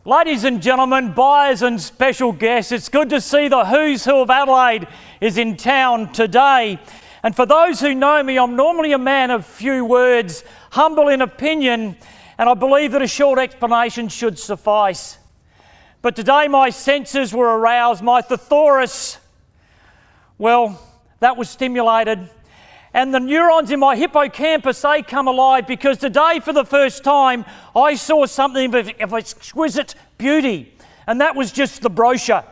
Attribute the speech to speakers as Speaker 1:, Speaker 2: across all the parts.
Speaker 1: Ladies and gentlemen, buyers and special guests, it's good to see the who's who of Adelaide is in town today. And for those who know me, I'm normally a man of few words, humble in opinion, and I believe that a short explanation should suffice. But today my senses were aroused, my thesaurus, well, that was stimulated. And the neurons in my hippocampus, they come alive because today for the first time I saw something of exquisite beauty, and that was just the brochure.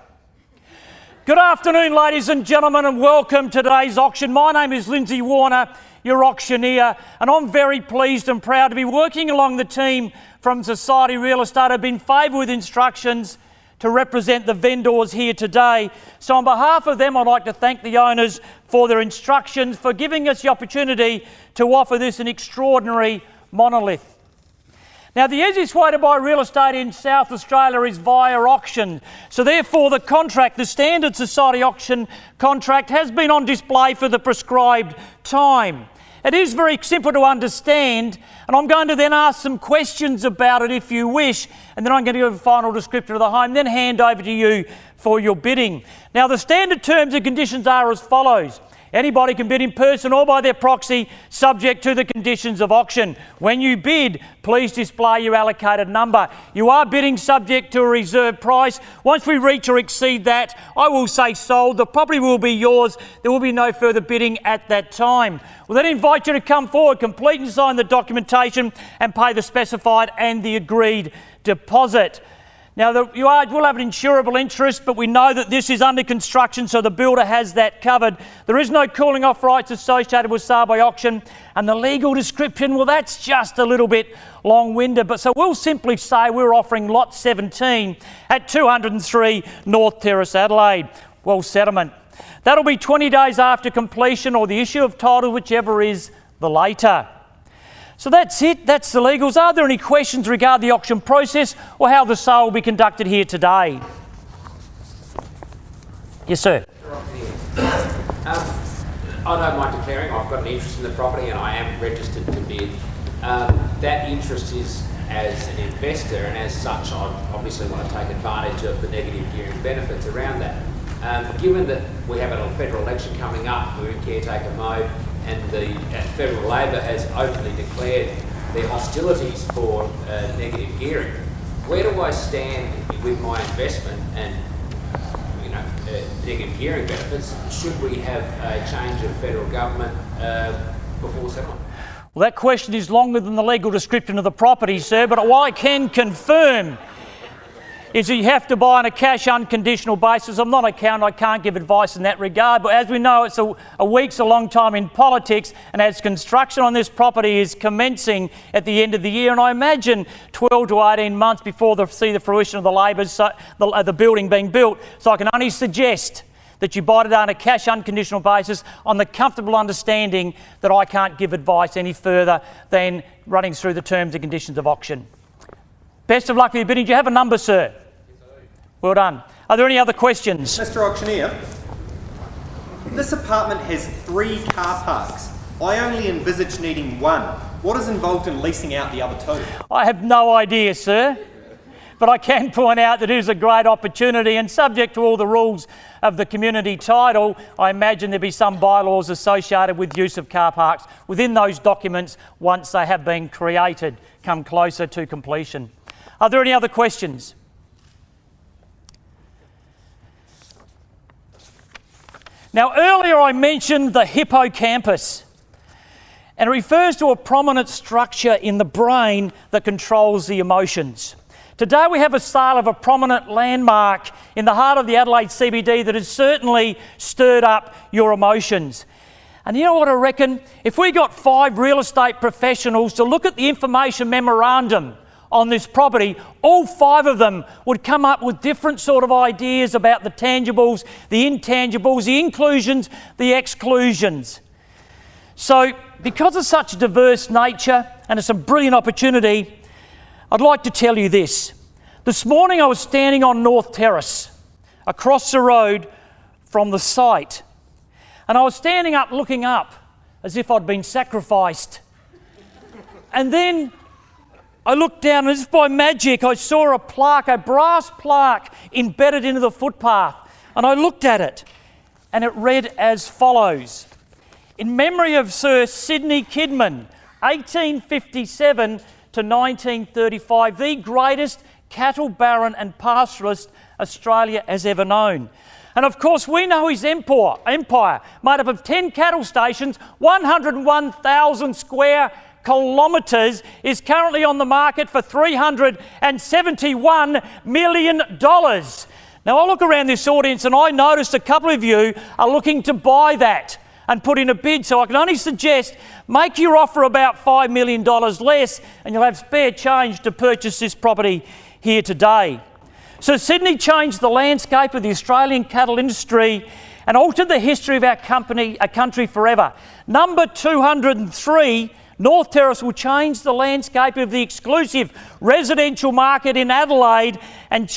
Speaker 1: Good afternoon, ladies and gentlemen, and welcome to today's auction. My name is Lindsay, your auctioneer, and I'm very pleased and proud to be working along the team from Society Real Estate. I've been favoured with instructions to represent the vendors here today. So on behalf of them, I'd like to thank the owners for their instructions, for giving us the opportunity to offer this an extraordinary monolith. Now, the easiest way to buy real estate in South Australia is via auction. So therefore, the standard society auction contract has been on display for the prescribed time. It is very simple to understand, and I'm going to then ask some questions about it if you wish, and then I'm going to give a final description of the home, then hand over to you for your bidding. Now, the standard terms and conditions are as follows. Anybody can bid in person or by their proxy, subject to the conditions of auction. When you bid, please display your allocated number. You are bidding subject to a reserve price. Once we reach or exceed that, I will say sold. The property will be yours. There will be no further bidding at that time. We'll then invite you to come forward, complete and sign the documentation and pay the specified and the agreed deposit. Now, you will have an insurable interest, but we know that this is under construction, so the builder has that covered. There is no cooling off rights associated with sale by auction, and the legal description, well, that's just a little bit long-winded. But so we'll simply say we're offering lot 17 at 203 North Terrace, Adelaide. Well, settlement. That'll be 20 days after completion or the issue of title, whichever is the later. So that's it, that's the legals. Are there any questions regarding the auction process or how the sale will be conducted here today? Yes, sir.
Speaker 2: I don't mind declaring I've got an interest in the property and I am registered to bid. That interest is as an investor, and as such I obviously want to take advantage of the negative gearing benefits around that. Given that we have a federal election coming up, we're in caretaker mode, and the Federal Labor has openly declared their hostilities for negative gearing, where do I stand with my investment and negative gearing benefits? Should we have a change of federal government before settlement?
Speaker 1: Well, that question is longer than the legal description of the property, sir, but what I can confirm is that you have to buy on a cash unconditional basis. I'm not an accountant, I can't give advice in that regard, but as we know, it's a week's a long time in politics, and as construction on this property is commencing at the end of the year, and I imagine 12 to 18 months before they see the fruition of the labours, the building being built, so I can only suggest that you buy it on a cash unconditional basis on the comfortable understanding that I can't give advice any further than running through the terms and conditions of auction. Best of luck with your bidding. Do you have a number, sir? Yes, I do. Well done. Are there any other questions?
Speaker 3: Mr. Auctioneer, this apartment has 3 car parks. I only envisage needing 1. What is involved in leasing out the other 2?
Speaker 1: I have no idea, sir. But I can point out that it is a great opportunity, and subject to all the rules of the community title, I imagine there'll be some bylaws associated with use of car parks within those documents once they have been created, come closer to completion. Are there any other questions? Now, earlier I mentioned the hippocampus, and it refers to a prominent structure in the brain that controls the emotions. Today we have a sale of a prominent landmark in the heart of the Adelaide CBD that has certainly stirred up your emotions. And you know what I reckon? If we got 5 real estate professionals to look at the information memorandum on this property, all 5 of them would come up with different sort of ideas about the tangibles, the intangibles, the inclusions, the exclusions. So because of such a diverse nature and it's a brilliant opportunity, I'd like to tell you this. This morning I was standing on North Terrace, across the road from the site, and I was standing up looking up as if I'd been sacrificed. And then I looked down and as if by magic I saw a plaque, a brass plaque embedded into the footpath. And I looked at it and it read as follows: in memory of Sir Sidney Kidman, 1857 to 1935, the greatest cattle baron and pastoralist Australia has ever known. And of course we know his empire made up of 10 cattle stations, 101,000 square kilometres, is currently on the market for $371 million. Now I look around this audience and I noticed a couple of you are looking to buy that and put in a bid, so I can only suggest make your offer about $5 million less and you'll have spare change to purchase this property here today. So Sydney changed the landscape of the Australian cattle industry and altered the history of our country forever. Number 203, North Terrace, will change the landscape of the exclusive residential market in Adelaide and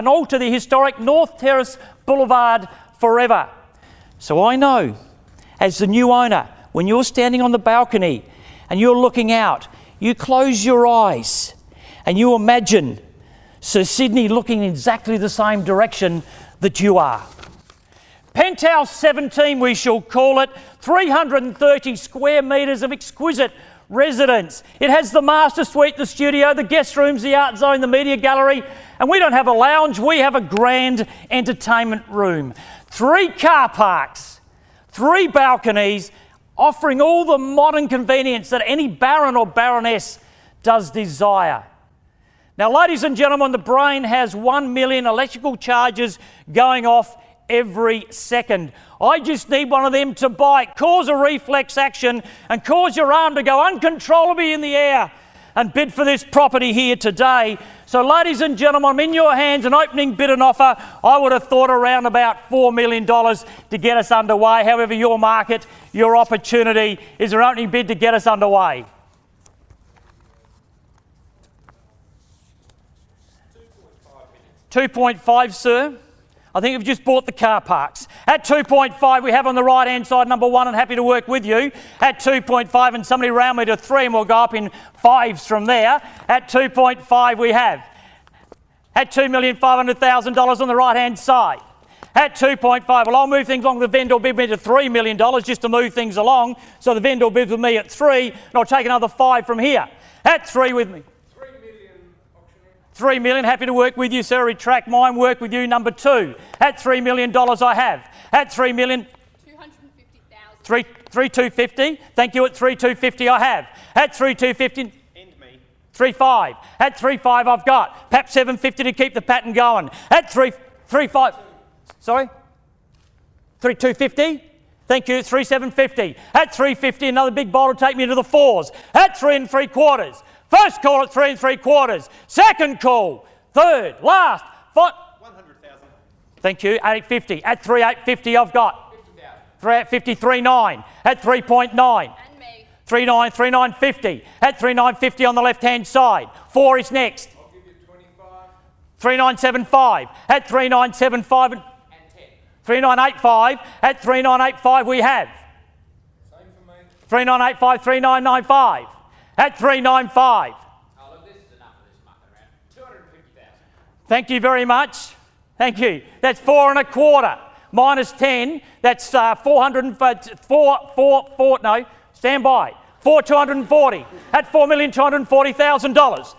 Speaker 1: alter the historic North Terrace Boulevard forever. So I know, as the new owner, when you're standing on the balcony and you're looking out, you close your eyes and you imagine Sir Sidney looking in exactly the same direction that you are. Penthouse 17, we shall call it, 330 square metres of exquisite residence. It has the master suite, the studio, the guest rooms, the art zone, the media gallery, and we don't have a lounge, we have a grand entertainment room. 3 car parks, 3 balconies, offering all the modern convenience that any baron or baroness does desire. Now, ladies and gentlemen, the brain has 1 million electrical charges going off every second. I just need one of them to bite, cause a reflex action and cause your arm to go uncontrollably in the air and bid for this property here today. So ladies and gentlemen, I'm in your hands, an opening bid and offer. I would have thought around about $4 million to get us underway. However, your market, your opportunity is an opening bid to get us underway. 2.5, sir. I think we've just bought the car parks. At 2.5, we have on the right-hand side number 1, and happy to work with you. At 2.5, and somebody round me to 3, and we'll go up in 5s from there. At 2.5, we have. At $2,500,000 on the right-hand side. At 2.5, well, I'll move things along. The vendor will bid me to $3 million just to move things along. So the vendor will bid with me at 3, and I'll take another 5 from here. At 3 with me. 3 million, happy to work with you, sir. Retract mine, work with you, number 2. At $3 million I have. At 3 million... 250,000. 3,250. Thank you. At 3,250 I have. At 3,250...
Speaker 3: And me.
Speaker 1: 3.5. At 3.5 I've got. Perhaps 750 to keep the pattern going. At 3.5... Sorry? 3,250. Thank you. 3,750. At 3.50 another big bowl will take me to the 4s. At 3 3/4. First call at 3 3/4. Second call. Third. Last.
Speaker 3: 100,000.
Speaker 1: Thank you. 850. At 3,850 I've got. 50,000. 3,9. At 3.9.
Speaker 4: And me.
Speaker 1: 3,9. 3,950. At 3,950 on the left-hand side. 4 is next.
Speaker 2: I'll give you 25.
Speaker 1: 3,975. At 3,975 and
Speaker 2: 10.
Speaker 1: 3,985. At 3,985 we have.
Speaker 2: Same for me.
Speaker 1: 3,985. 3,995. At 395.
Speaker 2: Oh, look, this is enough of this mucking around. 250,000.
Speaker 1: Thank you very much. Thank you. That's 4 1/4. Minus 10. That's 404. No, stand by. 4,240. At $4,240,000.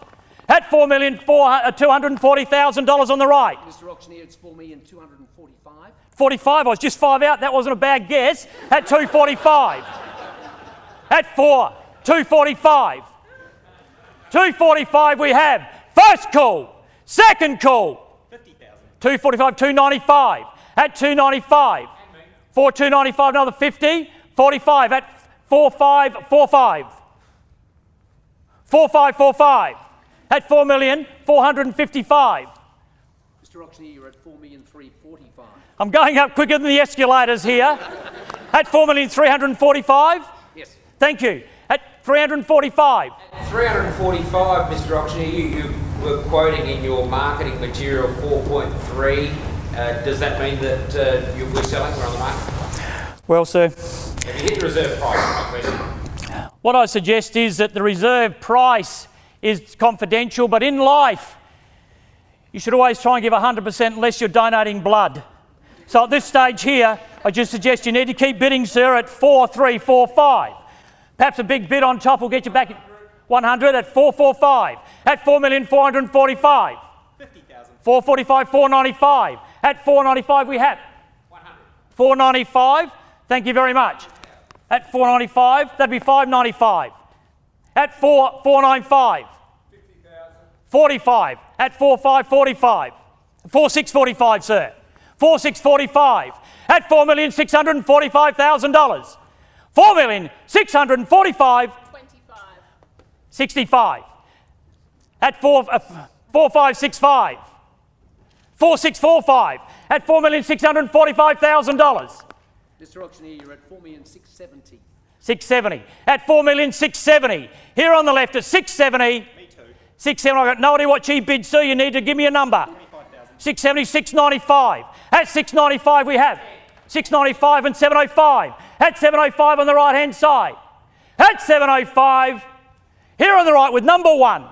Speaker 1: At $4,240,000 on the right.
Speaker 5: Mr. Auctioneer, it's 4,245,000.
Speaker 1: 45. I was just 5 out. That wasn't a bad guess. At 245. At 4. 245. 245 we have. First call. Second call.
Speaker 3: 50,000.
Speaker 1: 245, 295. At 295. 295, another 50. 45 at 4545. 4545. At 4,455,000.
Speaker 5: Mr. Auctioneer, you're at 4,345,000.
Speaker 1: I'm going up quicker than the escalators here. At 4,345,000.
Speaker 5: Yes.
Speaker 1: Thank you. At 345.
Speaker 2: 345, Mr. Auctioneer, you were quoting in your marketing material 4.3. Does that mean that we're selling, we're on the market?
Speaker 1: Well, sir,
Speaker 2: Have you hit the reserve price, my question?
Speaker 1: what I suggest is that the reserve price is confidential, but in life, you should always try and give 100% unless you're donating blood. So at this stage here, I just suggest you need to keep bidding, sir, at 4,345. Perhaps a big bid on top will get you back at 100 at 445. At 4,445,000.
Speaker 3: 50,000.
Speaker 1: 445, 495. At 495 we have
Speaker 2: 100.
Speaker 1: 495. Thank you very much. At 495, that'd be 595. At 495. 45. At 4545. 4645, sir. 4645. At $4,645,000. 4,645,000. 65. At 4565. 4645. At $4,645,000.
Speaker 5: Mr. Auctioneer, you're at 4,670,000.
Speaker 1: 670. At 4,670,000. Here on the left at 670.
Speaker 3: Me too.
Speaker 1: 670. I've got no idea what she bids, sir. You need to give me a number.
Speaker 3: 25,000.
Speaker 1: 670, 695. At 695 we have 695 and 705. At 705 on the right hand side. At 705, here on the right with number 1.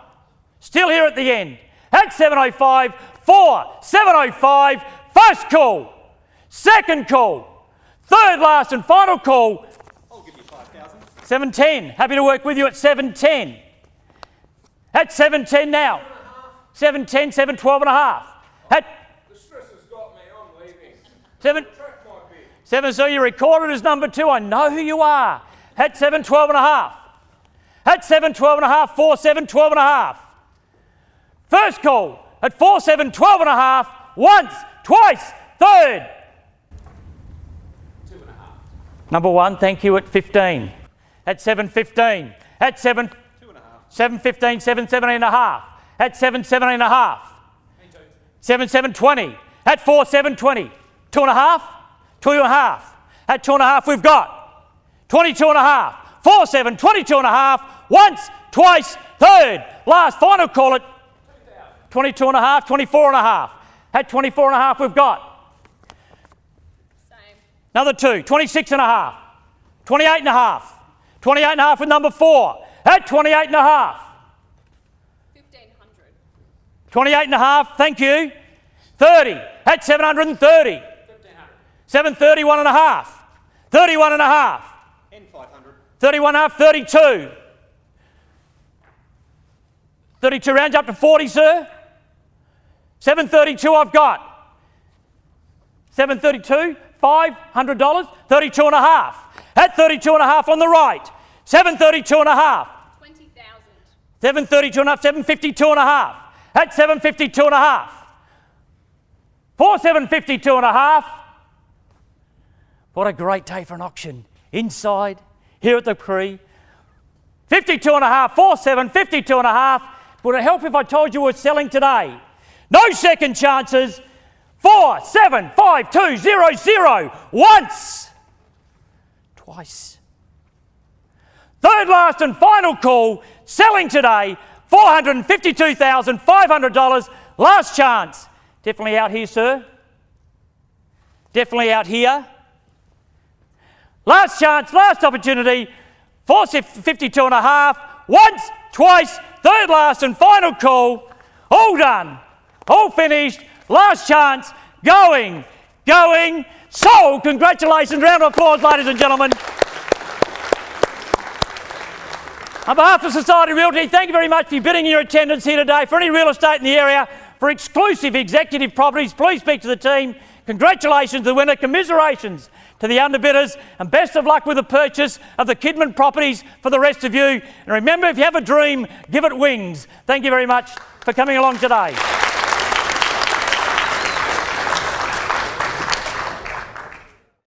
Speaker 1: Still here at the end. At 705, 705. First call. Second call. Third, last and final call.
Speaker 3: I'll give you 5,000.
Speaker 1: 710. Happy to work with you at 710. At 710 now. 710, 712 and a half. At
Speaker 4: The stress has got me. I'm leaving.
Speaker 1: 7,
Speaker 4: Track my bid.
Speaker 1: 7, so you recorded as number 2. I know who you are. At 712 and a half. At 712 and a half, 4712 and a half. First call at 4712 and a half. Once, twice, third.
Speaker 2: 2.5.
Speaker 1: Number 1, thank you, at 15. At 715. At 7,
Speaker 3: 2.5.
Speaker 1: 715, 717 and a half. At 717 and a half. 7720. At 4720. 2.5. 2.5. At 2.5 we've got 22 and a half. 47, 22 and a half. Once, twice, third. Last, final call at 22 and a half, 24 and a half. At 24 and a half we've got
Speaker 6: Same.
Speaker 1: another 2, 26 and a half. 28 and a half. 28 and a half with number 4. At 28 and a half.
Speaker 6: 1,500.
Speaker 1: 28 and a half, thank you. 30. At 730.
Speaker 2: 1,500.
Speaker 1: 731 and a half. 31 and a half.
Speaker 3: And 500.
Speaker 1: 31 and a half, 32. 32 rounds up to 40, sir. 732 I've got. 732, $500, 32 and a half. At 32 and a half on the right. 732 and a half.
Speaker 6: 20,000.
Speaker 1: 732 and a half, 752 and a half. At 752 and a half. For 752 and a half. What a great day for an auction. Inside, here at the Cree. 52 and a half, 4752 and a half. Would it help if I told you we're selling today? No second chances. 475200. Once. Twice. Third, last and final call. Selling today. $452,500. Last chance. Definitely out here, sir. Definitely out here. Last chance, last opportunity. 452 and a half. Once, twice, third, last and final call. All done. All finished. Last chance. Going. Sold. Congratulations. Round of applause, ladies and gentlemen. On behalf of Society Realty, thank you very much for your bidding and your attendance here today. For any real estate in the area, for exclusive executive properties, please speak to the team. Congratulations to the winner. Commiserations to the underbidders, and best of luck with the purchase of the Kidman properties for the rest of you. And remember, if you have a dream, give it wings. Thank you very much for coming along today.